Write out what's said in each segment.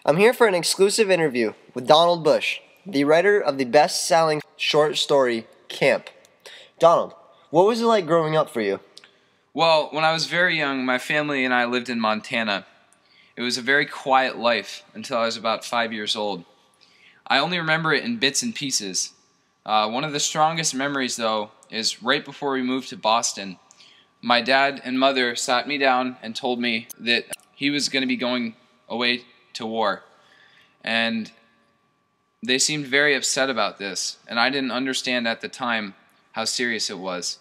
I'm here for an exclusive interview with Donald Bush, the writer of the best-selling short story, Camp. Donald, what was it like growing up for you? Well, when I was very young, my family and I lived in Montana. It was a very quiet life until I was about 5 years old. I only remember it in bits and pieces. One of the strongest memories, though, is right before we moved to Boston. My dad and mother sat me down and told me that he was going to be going away to war. And they seemed very upset about this, and I didn't understand at the time how serious it was.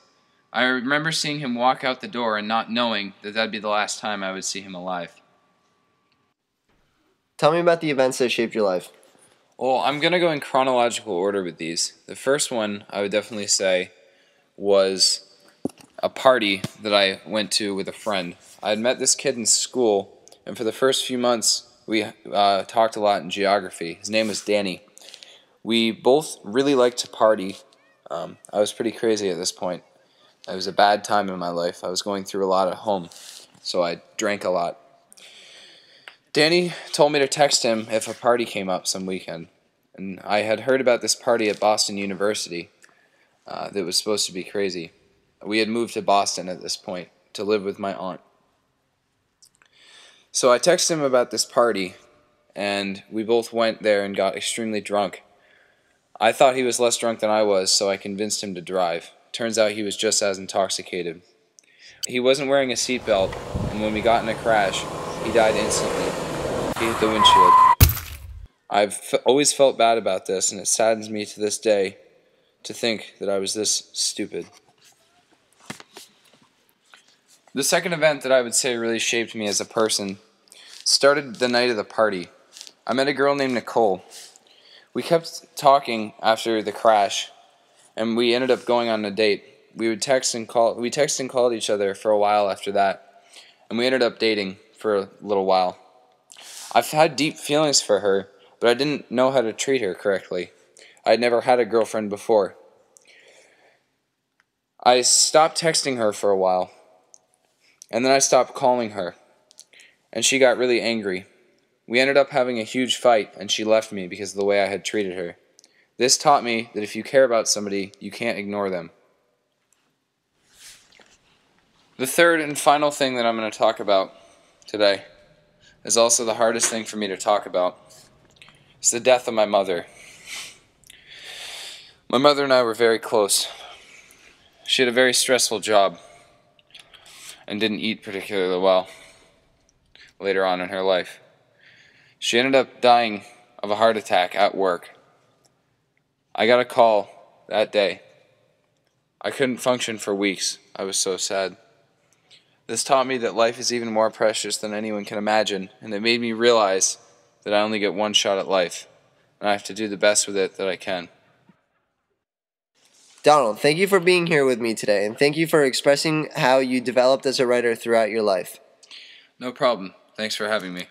I remember seeing him walk out the door and not knowing that that'd be the last time I would see him alive. Tell me about the events that shaped your life. Well, I'm going to go in chronological order with these. The first one I would definitely say was a party that I went to with a friend. I had met this kid in school, and for the first few months we talked a lot in geography. His name was Danny. We both really liked to party. I was pretty crazy at this point. It was a bad time in my life. I was going through a lot at home, so I drank a lot. Danny told me to text him if a party came up some weekend, and I had heard about this party at Boston University that was supposed to be crazy. We had moved to Boston at this point to live with my aunt. So I texted him about this party, and we both went there and got extremely drunk. I thought he was less drunk than I was, so I convinced him to drive. Turns out he was just as intoxicated. He wasn't wearing a seatbelt, and when we got in a crash, he died instantly. He hit the windshield. I've always felt bad about this, and it saddens me to this day to think that I was this stupid. The second event that I would say really shaped me as a person started the night of the party. I met a girl named Nicole. We kept talking after the crash, and we ended up going on a date. We would text and call. We texted and called each other for a while after that, and we ended up dating for a little while. I've had deep feelings for her, but I didn't know how to treat her correctly. I had never had a girlfriend before. I stopped texting her for a while, and then I stopped calling her, and she got really angry. We ended up having a huge fight, and she left me because of the way I had treated her. This taught me that if you care about somebody, you can't ignore them. The third and final thing that I'm going to talk about today is also the hardest thing for me to talk about. It's the death of my mother. My mother and I were very close. She had a very stressful job and didn't eat particularly well later on in her life. She ended up dying of a heart attack at work. I got a call that day. I couldn't function for weeks. I was so sad. This taught me that life is even more precious than anyone can imagine, and it made me realize that I only get one shot at life, and I have to do the best with it that I can. Donald, thank you for being here with me today, and thank you for expressing how you developed as a writer throughout your life. No problem. Thanks for having me.